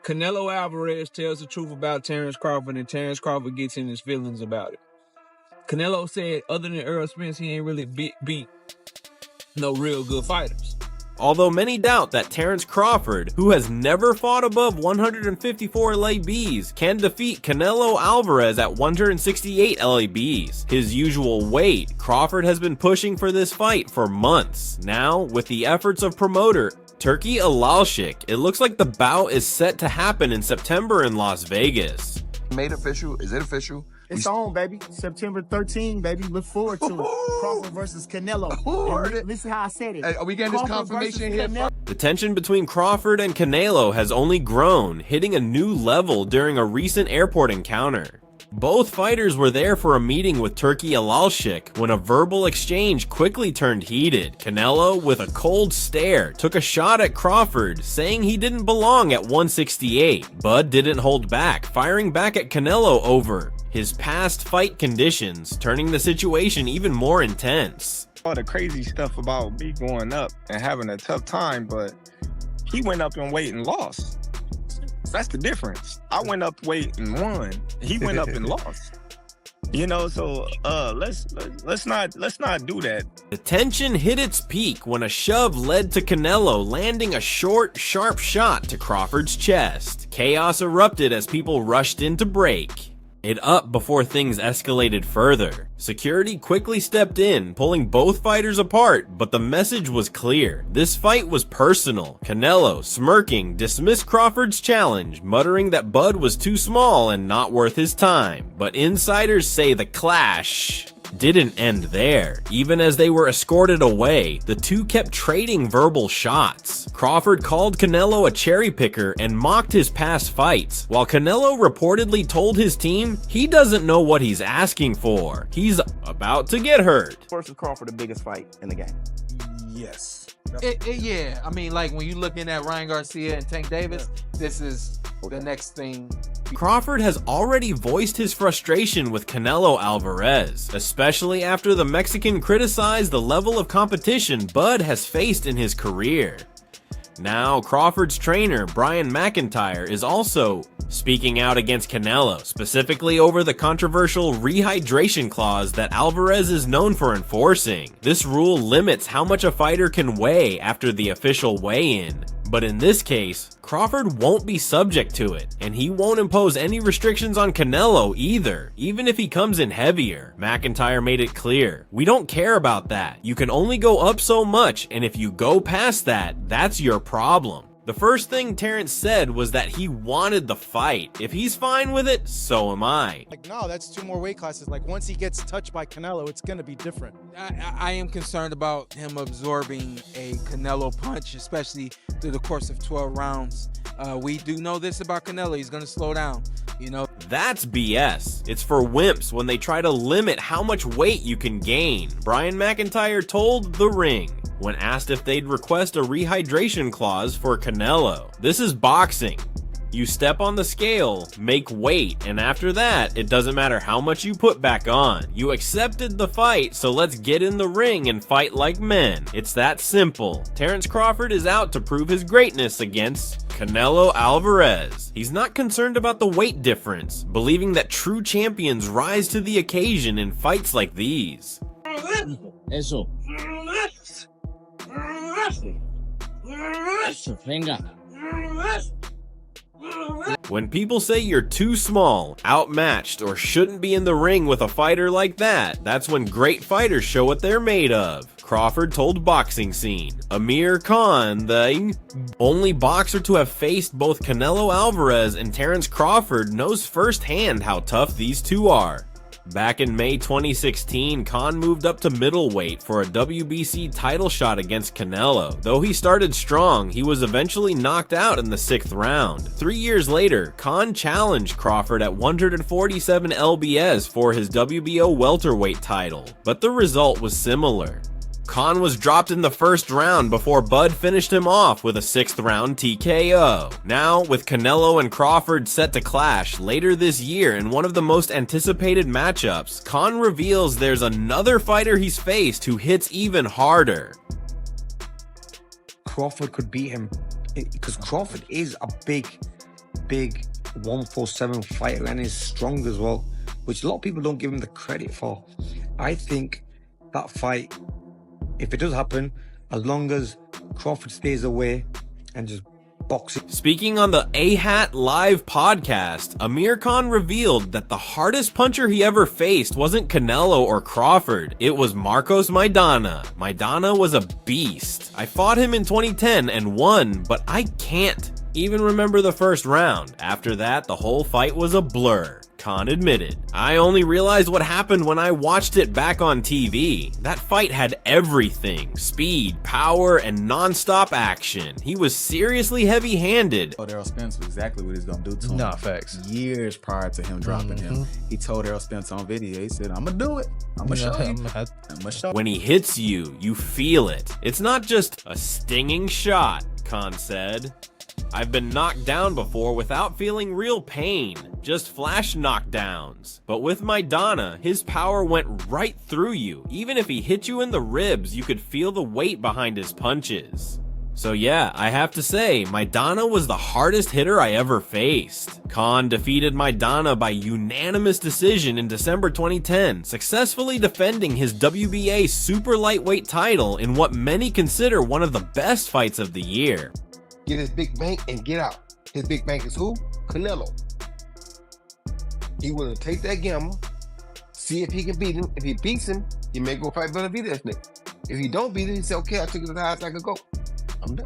Canelo Alvarez tells the truth about Terence Crawford, and Terence Crawford gets in his feelings about it. Canelo said other than Errol Spence, he ain't really beat no real good fighters. Although many doubt that Terence Crawford, who has never fought above 154 LABs, can defeat Canelo Alvarez at 168 LABs, his usual weight, Crawford has been pushing for this fight for months. Now, with the efforts of promoter Turki Alalshik, it looks like the bout is set to happen in September in Las Vegas. Made official? Is it official? It's on, baby. September 13, baby. Look forward to it. Crawford versus Canelo. Listen how I said it. Hey, are we getting this confirmation here? The tension between Crawford and Canelo has only grown, hitting a new level during a recent airport encounter. Both fighters were there for a meeting with Turki Alalshik when a verbal exchange quickly turned heated. Canelo, with a cold stare, took a shot at Crawford, saying he didn't belong at 168. Bud didn't hold back, firing back at Canelo over his past fight conditions, turning the situation even more intense. All the crazy stuff about me going up and having a tough time, but he went up in weight and lost. That's the difference. I went up weight and won. He went up and lost. You know, so let's not do that. The tension hit its peak when a shove led to Canelo landing a short, sharp shot to Crawford's chest. Chaos erupted as people rushed in to break it up before things escalated further. Security quickly stepped in, pulling both fighters apart, but the message was clear. This fight was personal. Canelo, smirking, dismissed Crawford's challenge, muttering that Bud was too small and not worth his time. But insiders say the clash didn't end there. Even as they were escorted away, the two kept trading verbal shots. Crawford called Canelo a cherry picker and mocked his past fights, while Canelo reportedly told his team he doesn't know what he's asking for. He's about to get hurt. Versus Crawford, the biggest fight in the game. Yes. Yeah, I mean, like when you're looking at Ryan Garcia and Tank Davis, this is the next thing. Crawford has already voiced his frustration with Canelo Alvarez, especially after the Mexican criticized the level of competition Bud has faced in his career. Now, Crawford's trainer, Brian McIntyre, is also speaking out against Canelo, specifically over the controversial rehydration clause that Alvarez is known for enforcing. This rule limits how much a fighter can weigh after the official weigh-in. But in this case, Crawford won't be subject to it, and he won't impose any restrictions on Canelo either, even if he comes in heavier. McIntyre made it clear, we don't care about that. You can only go up so much, and if you go past that, that's your problem. The first thing Terence said was that he wanted the fight. If he's fine with it, so am I. Like, no, that's 2 more weight classes. Like, once he gets touched by Canelo, it's going to be different. I am concerned about him absorbing a Canelo punch, especially through the course of 12 rounds. We do know this about Canelo. He's going to slow down, you know. That's BS. It's for wimps when they try to limit how much weight you can gain. Brian McIntyre told The Ring when asked if they'd request a rehydration clause for Canelo. This is boxing. You step on the scale, make weight, and after that, it doesn't matter how much you put back on. You accepted the fight, so let's get in the ring and fight like men. It's that simple. Terence Crawford is out to prove his greatness against Canelo Alvarez. He's not concerned about the weight difference, believing that true champions rise to the occasion in fights like these. Eso. Venga. When people say you're too small, outmatched, or shouldn't be in the ring with a fighter like that, that's when great fighters show what they're made of. Crawford told Boxing Scene. Amir Khan, the only boxer to have faced both Canelo Alvarez and Terence Crawford, knows firsthand how tough these two are. Back in May 2016, Khan moved up to middleweight for a WBC title shot against Canelo. Though he started strong, he was eventually knocked out in the 6th round. 3 years later, Khan challenged Crawford at 147 lbs for his WBO welterweight title, but the result was similar. Khan was dropped in the 1st round before Bud finished him off with a 6th round TKO. Now, with Canelo and Crawford set to clash later this year in one of the most anticipated matchups, Khan reveals there's another fighter he's faced who hits even harder. Crawford could beat him because Crawford is a big big 147 fighter and he's strong as well, which a lot of people don't give him the credit for. I think that fight, if it does happen, as long as Crawford stays away and just boxing. Speaking on the A-Hat Live podcast, Amir Khan revealed that the hardest puncher he ever faced wasn't Canelo or Crawford, it was Marcos Maidana. Maidana was a beast. I fought him in 2010 and won, but I can't even remember the first round. After that, the whole fight was a blur. Khan admitted. I only realized what happened when I watched it back on TV. That fight had everything. Speed, power, and non-stop action. He was seriously heavy-handed. Errol Spence was exactly what he's gonna do to him. Nah, facts. Years prior to him dropping him, he told Errol Spence on video, he said, I'm gonna do it. I'm gonna show you. I'm gonna show you. When he hits you, you feel it. It's not just a stinging shot, Khan said. I've been knocked down before without feeling real pain, just flash knockdowns. But with Maidana, his power went right through you. Even if he hit you in the ribs, you could feel the weight behind his punches. So yeah, I have to say, Maidana was the hardest hitter I ever faced. Khan defeated Maidana by unanimous decision in December 2010, successfully defending his WBA super lightweight title in what many consider one of the best fights of the year. Get his big bank and get out. His big bank is who? Canelo. He will take that gamble, see if he can beat him. If he beats him, he may go fight Benavidez next. If he don't beat him, he say, okay, I took it to the highest I could go. I'm done.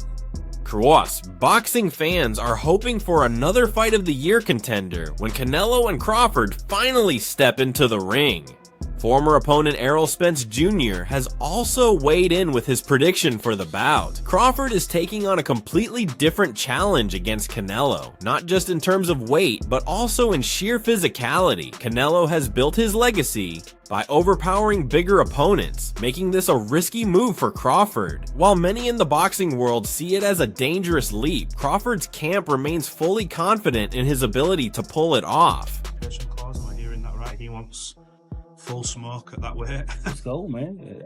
Cross, boxing fans are hoping for another fight of the year contender when Canelo and Crawford finally step into the ring. Former opponent Errol Spence Jr. has also weighed in with his prediction for the bout. Crawford is taking on a completely different challenge against Canelo, not just in terms of weight, but also in sheer physicality. Canelo has built his legacy by overpowering bigger opponents, making this a risky move for Crawford. While many in the boxing world see it as a dangerous leap, Crawford's camp remains fully confident in his ability to pull it off. Clause, am I hearing that right? He wants full smoke at that weight. Let's go, man.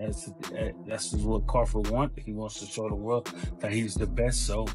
That's what Crawford wants. He wants to show the world that he's the best. So,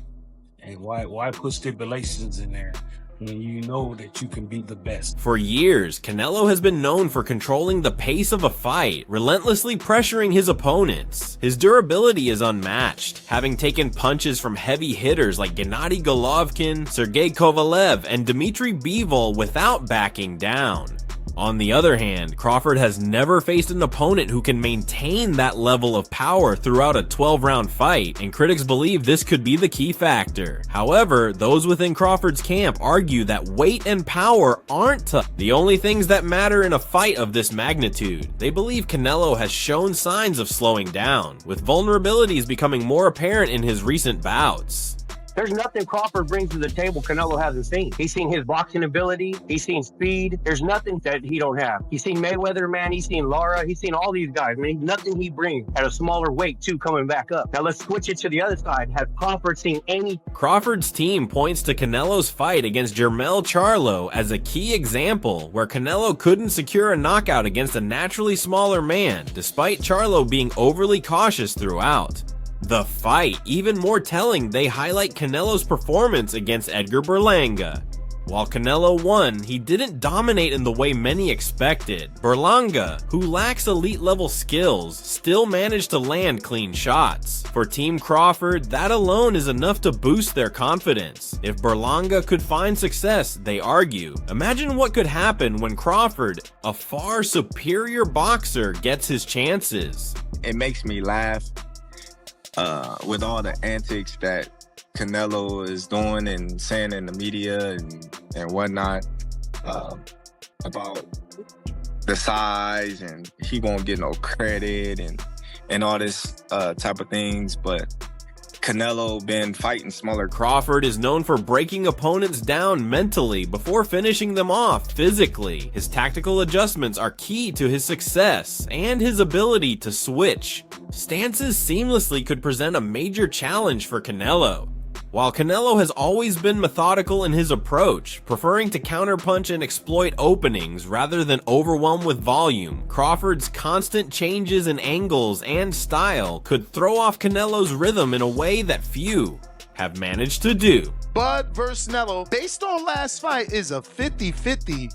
and why put stipulations in there when you know that you can be the best? For years, Canelo has been known for controlling the pace of a fight, relentlessly pressuring his opponents. His durability is unmatched, having taken punches from heavy hitters like Gennady Golovkin, Sergey Kovalev, and Dmitry Bivol without backing down. On the other hand, Crawford has never faced an opponent who can maintain that level of power throughout a 12-round fight, and critics believe this could be the key factor. However, those within Crawford's camp argue that weight and power aren't the only things that matter in a fight of this magnitude. They believe Canelo has shown signs of slowing down, with vulnerabilities becoming more apparent in his recent bouts. There's nothing Crawford brings to the table Canelo hasn't seen. He's seen his boxing ability. He's seen speed. There's nothing that he don't have. He's seen Mayweather, man. He's seen Lara. He's seen all these guys. I mean, nothing he brings at a smaller weight, too, coming back up. Now, let's switch it to the other side. Has Crawford seen any? Crawford's team points to Canelo's fight against Jermell Charlo as a key example where Canelo couldn't secure a knockout against a naturally smaller man, despite Charlo being overly cautious throughout. The fight, even more telling, they highlight Canelo's performance against Edgar Berlanga. While Canelo won, he didn't dominate in the way many expected. Berlanga, who lacks elite-level skills, still managed to land clean shots. For Team Crawford, that alone is enough to boost their confidence. If Berlanga could find success, they argue, imagine what could happen when Crawford, a far superior boxer, gets his chances. It makes me laugh. With all the antics that Canelo is doing and saying in the media and whatnot about the size and he won't get no credit and all this type of things, but Canelo been fighting smaller. Crawford is known for breaking opponents down mentally before finishing them off physically. His tactical adjustments are key to his success and his ability to switch. Stances seamlessly could present a major challenge for Canelo. While Canelo has always been methodical in his approach, preferring to counterpunch and exploit openings rather than overwhelm with volume, Crawford's constant changes in angles and style could throw off Canelo's rhythm in a way that few have managed to do. Bud versus Canelo, based on last fight, is a 50-50.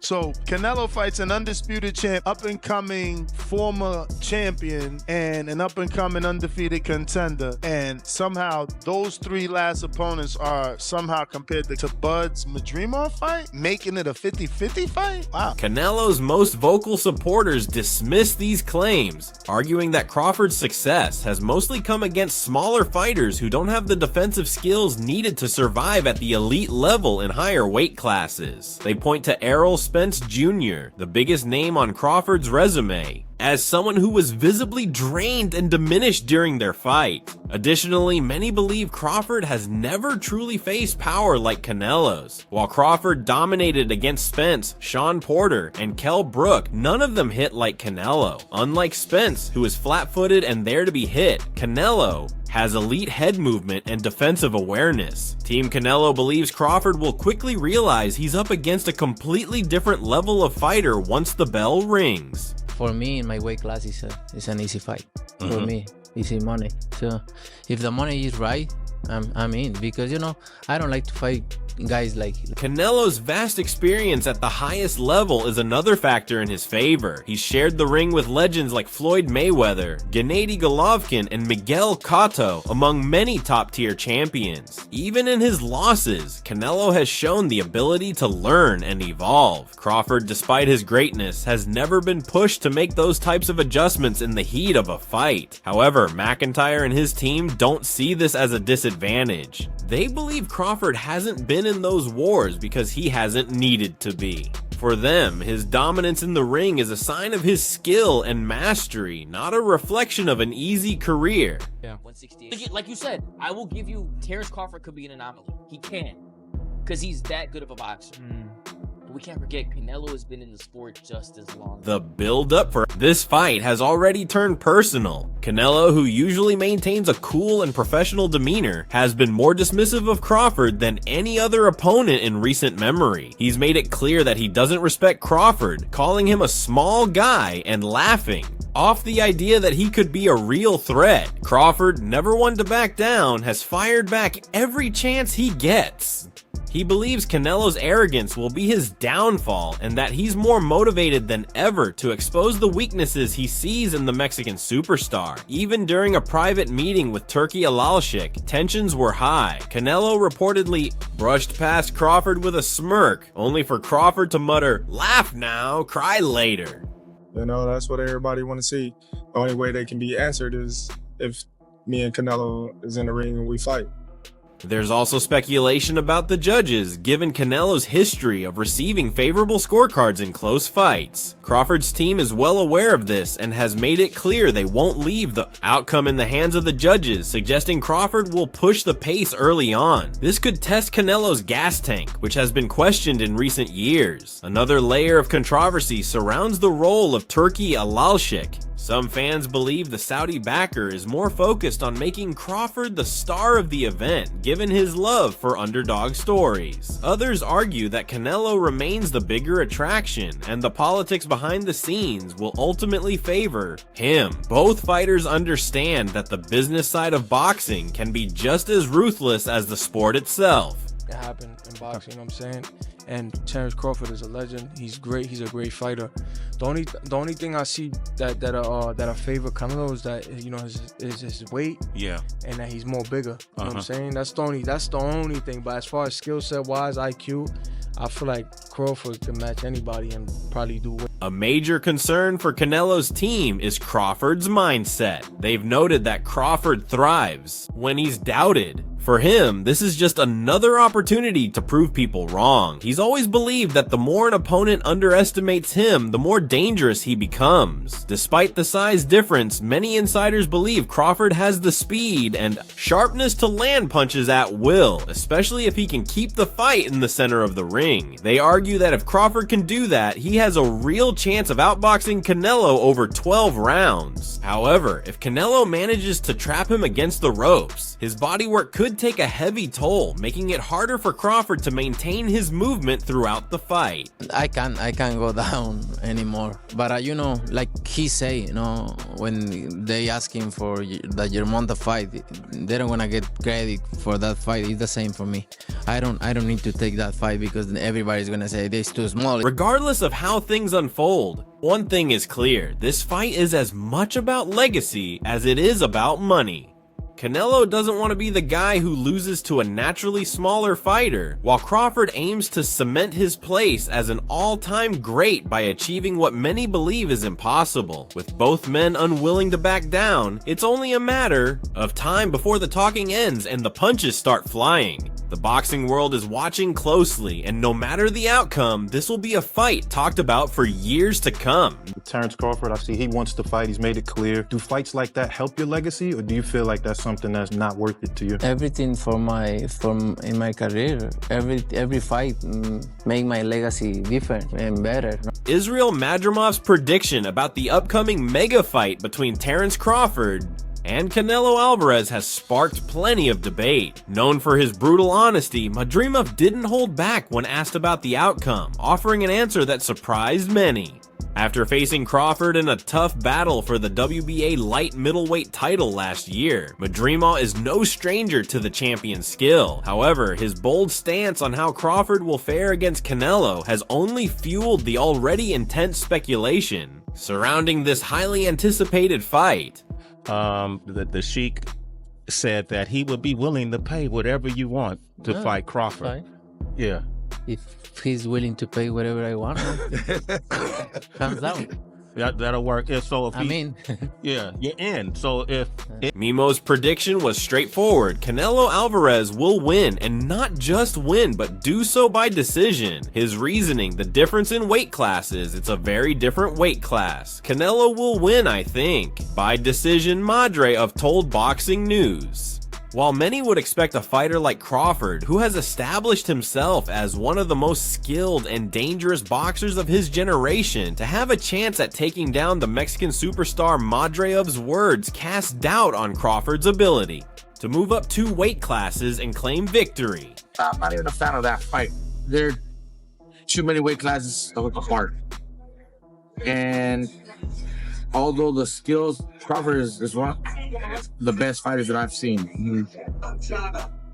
So Canelo fights an undisputed champ, up-and-coming former champion, and an up-and-coming undefeated contender. And somehow those three last opponents are somehow compared to Bud's Madrimov fight, making it a 50-50 fight? Wow. Canelo's most vocal supporters dismiss these claims, arguing that Crawford's success has mostly come against smaller fighters who don't have the defensive skills needed to survive at the elite level in higher weight classes. They point to Errol Spence Jr., the biggest name on Crawford's resume, as someone who was visibly drained and diminished during their fight. Additionally, many believe Crawford has never truly faced power like Canelo's. While Crawford dominated against Spence, Sean Porter, and Kell Brook, none of them hit like Canelo. Unlike Spence, who is flat-footed and there to be hit, Canelo has elite head movement and defensive awareness. Team Canelo believes Crawford will quickly realize he's up against a completely different level of fighter once the bell rings. For me, in my weight class, it's an easy fight. For me, easy money. So if the money is right, I'm in, because, you know, I don't like to fight guys like... Canelo's vast experience at the highest level is another factor in his favor. He's shared the ring with legends like Floyd Mayweather, Gennady Golovkin, and Miguel Cotto, among many top-tier champions. Even in his losses, Canelo has shown the ability to learn and evolve. Crawford, despite his greatness, has never been pushed to make those types of adjustments in the heat of a fight. However, McIntyre and his team don't see this as a disadvantage. They believe Crawford hasn't been in those wars because he hasn't needed to be. For them, his dominance in the ring is a sign of his skill and mastery, not a reflection of an easy career. Yeah. 168. Like you said, I will give you, Terence Crawford could be an anomaly. He can, because he's that good of a boxer. But we can't forget, Canelo has been in the sport just as long. The build-up for this fight has already turned personal. Canelo, who usually maintains a cool and professional demeanor, has been more dismissive of Crawford than any other opponent in recent memory. He's made it clear that he doesn't respect Crawford, calling him a small guy and laughing off the idea that he could be a real threat. Crawford, never one to back down, has fired back every chance he gets. He believes Canelo's arrogance will be his downfall, and that he's more motivated than ever to expose the weaknesses he sees in the Mexican superstar. Even during a private meeting with Turki Alalshik, tensions were high. Canelo reportedly brushed past Crawford with a smirk, only for Crawford to mutter, "Laugh now, cry later." You know, that's what everybody want to see. The only way they can be answered is if me and Canelo is in the ring and we fight. There's also speculation about the judges, given Canelo's history of receiving favorable scorecards in close fights. Crawford's team is well aware of this and has made it clear they won't leave the outcome in the hands of the judges, suggesting Crawford will push the pace early on. This could test Canelo's gas tank, which has been questioned in recent years. Another layer of controversy surrounds the role of Turki Alalshik. Some fans believe the Saudi backer is more focused on making Crawford the star of the event, given his love for underdog stories. Others argue that Canelo remains the bigger attraction, and the politics behind the scenes will ultimately favor him. Both fighters understand that the business side of boxing can be just as ruthless as the sport itself. It happened in boxing, you know what I'm saying? And Terence Crawford is a legend. He's great. He's a great fighter. The only thing I see that I favor Canelo is that, you know, his weight. Yeah. And that he's more bigger. You know what I'm saying? That's the only thing. But as far as skill set wise, IQ, I feel like Crawford can match anybody and probably do well. A major concern for Canelo's team is Crawford's mindset. They've noted that Crawford thrives when he's doubted. For him, this is just another opportunity to prove people wrong. He's always believed that the more an opponent underestimates him, the more dangerous he becomes. Despite the size difference, many insiders believe Crawford has the speed and sharpness to land punches at will, especially if he can keep the fight in the center of the ring. They argue that if Crawford can do that, he has a real chance of outboxing Canelo over 12 rounds. However, if Canelo manages to trap him against the ropes, his bodywork could could take a heavy toll, making it harder for Crawford to maintain his movement throughout the fight. I can't go down anymore. But you know, like he say, you know, when they ask him for the Germonta fight, they don't wanna get credit for that fight. It's the same for me. I don't need to take that fight because everybody's gonna say this too small. Regardless of how things unfold, one thing is clear: this fight is as much about legacy as it is about money. Canelo doesn't want to be the guy who loses to a naturally smaller fighter, while Crawford aims to cement his place as an all-time great by achieving what many believe is impossible. With both men unwilling to back down, it's only a matter of time before the talking ends and the punches start flying. The boxing world is watching closely, and no matter the outcome, this will be a fight talked about for years to come. Terence Crawford, I see he wants to fight. He's made it clear. Do fights like that help your legacy, or do you feel like that's something that's not worth it to you? Everything in my career, every fight make my legacy different and better. Israel Madrimov's prediction about the upcoming mega fight between Terence Crawford and Canelo Alvarez has sparked plenty of debate. Known for his brutal honesty, Madrimov didn't hold back when asked about the outcome, offering an answer that surprised many. After facing Crawford in a tough battle for the WBA light middleweight title last year, Madrimov is no stranger to the champion's skill. However, his bold stance on how Crawford will fare against Canelo has only fueled the already intense speculation surrounding this highly anticipated fight. The Sheik said that he would be willing to pay whatever you want to fight Crawford. Right. Yeah. If he's willing to pay whatever I want, comes down. That'll work. So if yeah, you're in. So if Mimo's prediction was straightforward. Canelo Alvarez will win, and not just win, but do so by decision. His reasoning: the difference in weight classes. It's a very different weight class. Canelo will win, I think. By decision, Madre of Told Boxing News. While many would expect a fighter like Crawford, who has established himself as one of the most skilled and dangerous boxers of his generation, to have a chance at taking down the Mexican superstar, Madreev's words cast doubt on Crawford's ability to move up 2 weight classes and claim victory. I'm not even a fan of that fight. There are too many weight classes apart. And although the skills, Crawford is one of the best fighters that I've seen.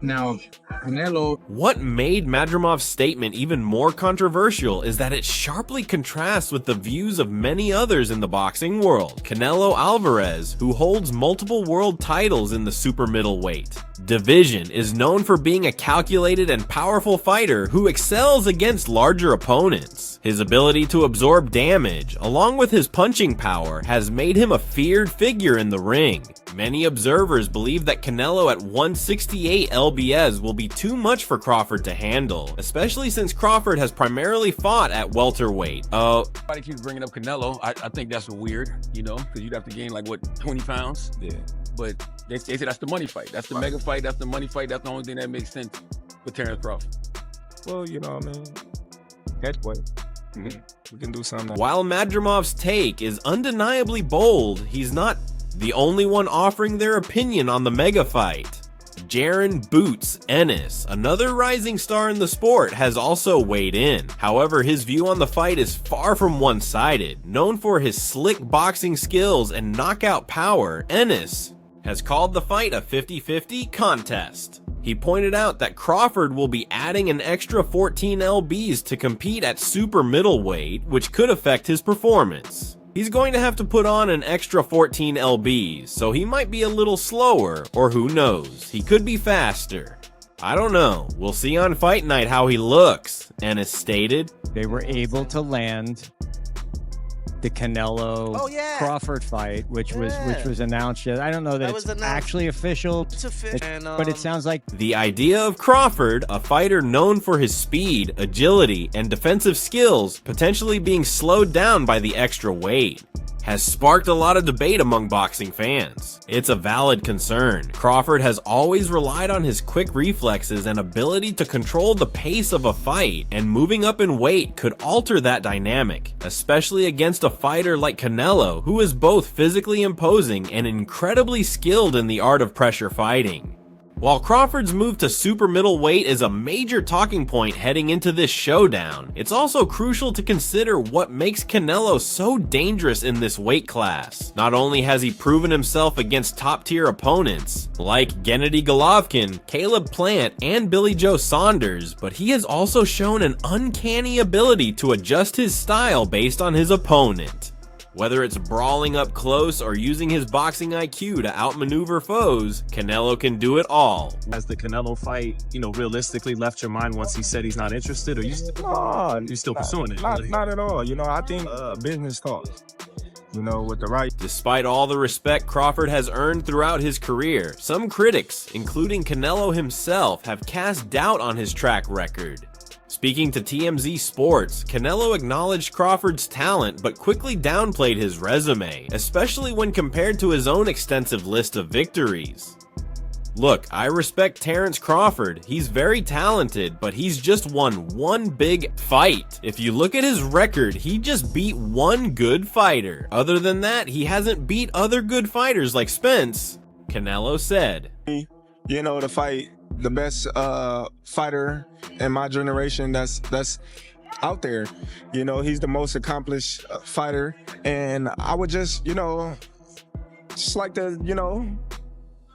Now, Canelo... What made Madrimov's statement even more controversial is that it sharply contrasts with the views of many others in the boxing world. Canelo Alvarez, who holds multiple world titles in the super middleweight division, is known for being a calculated and powerful fighter who excels against larger opponents. His ability to absorb damage, along with his punching power, has made him a feared figure in the ring. Many observers believe that Canelo at 168 lbs will be too much for Crawford to handle, especially since Crawford has primarily fought at welterweight. Everybody keeps bringing up Canelo. I think that's weird, you know, because you'd have to gain like, what, 20 pounds? Yeah. But they say that's the money fight. That's the mega fight. That's the money fight. That's the only thing that makes sense with Terence Crawford. Well, you know what I mean? Catch weight. We can do something. While Madrimov's take is undeniably bold, he's not the only one offering their opinion on the mega fight. Jaron Boots Ennis, another rising star in the sport, has also weighed in. However, his view on the fight is far from one-sided. Known for his slick boxing skills and knockout power, Ennis has called the fight a 50-50 contest. He pointed out that Crawford will be adding an extra 14 lbs to compete at super middleweight, which could affect his performance. He's going to have to put on an extra 14 lbs, so he might be a little slower, or who knows, he could be faster. I don't know, we'll see on fight night how he looks, Ennis stated. They were able to land the Canelo Crawford fight, which was announced. I don't know that it's actually official, but it sounds like the idea of Crawford, a fighter known for his speed, agility, and defensive skills, potentially being slowed down by the extra weight, has sparked a lot of debate among boxing fans. It's a valid concern. Crawford has always relied on his quick reflexes and ability to control the pace of a fight, and moving up in weight could alter that dynamic, especially against a fighter like Canelo, who is both physically imposing and incredibly skilled in the art of pressure fighting. While Crawford's move to super middleweight is a major talking point heading into this showdown, it's also crucial to consider what makes Canelo so dangerous in this weight class. Not only has he proven himself against top-tier opponents, like Gennady Golovkin, Caleb Plant, and Billy Joe Saunders, but he has also shown an uncanny ability to adjust his style based on his opponent. Whether it's brawling up close or using his boxing IQ to outmaneuver foes, Canelo can do it all. Has the Canelo fight, realistically left your mind once he said he's not interested, or you still pursuing it? Not at all. I think business talk. With the right. Despite all the respect Crawford has earned throughout his career, some critics, including Canelo himself, have cast doubt on his track record. Speaking to TMZ Sports, Canelo acknowledged Crawford's talent but quickly downplayed his resume, especially when compared to his own extensive list of victories. Look, I respect Terence Crawford. He's very talented, but he's just won one big fight. If you look at his record, he just beat one good fighter. Other than that, he hasn't beat other good fighters like Spence, Canelo said. To fight the best fighter in my generation that's out there. He's the most accomplished fighter, and I would just like to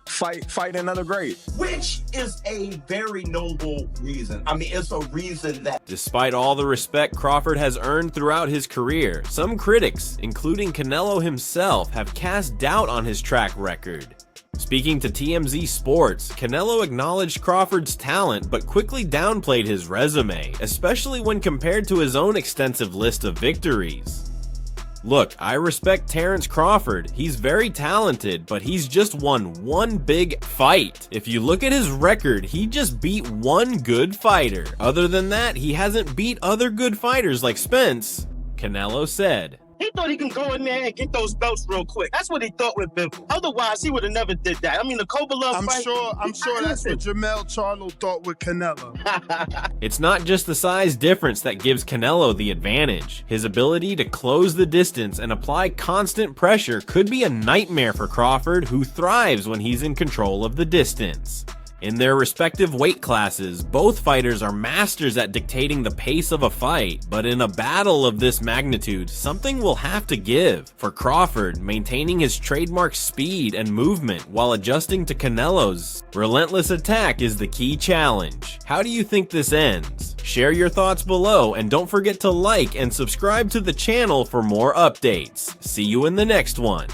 fight another great. Which is a very noble reason. I mean, it's a reason that... Despite all the respect Crawford has earned throughout his career, some critics, including Canelo himself, have cast doubt on his track record. Speaking to TMZ Sports, Canelo acknowledged Crawford's talent but quickly downplayed his resume, especially when compared to his own extensive list of victories. Look, I respect Terence Crawford. He's very talented, but he's just won one big fight. If you look at his record, he just beat one good fighter. Other than that, he hasn't beat other good fighters like Spence, Canelo said. He thought he can go in there and get those belts real quick. That's what he thought with Bivol. Otherwise, he would have never did that. I mean, the Kovalev fight... I'm sure that's what Jamel Charlo thought with Canelo. It's not just the size difference that gives Canelo the advantage. His ability to close the distance and apply constant pressure could be a nightmare for Crawford, who thrives when he's in control of the distance. In their respective weight classes, both fighters are masters at dictating the pace of a fight, but in a battle of this magnitude, something will have to give. For Crawford, maintaining his trademark speed and movement while adjusting to Canelo's relentless attack is the key challenge. How do you think this ends? Share your thoughts below, and don't forget to like and subscribe to the channel for more updates. See you in the next one.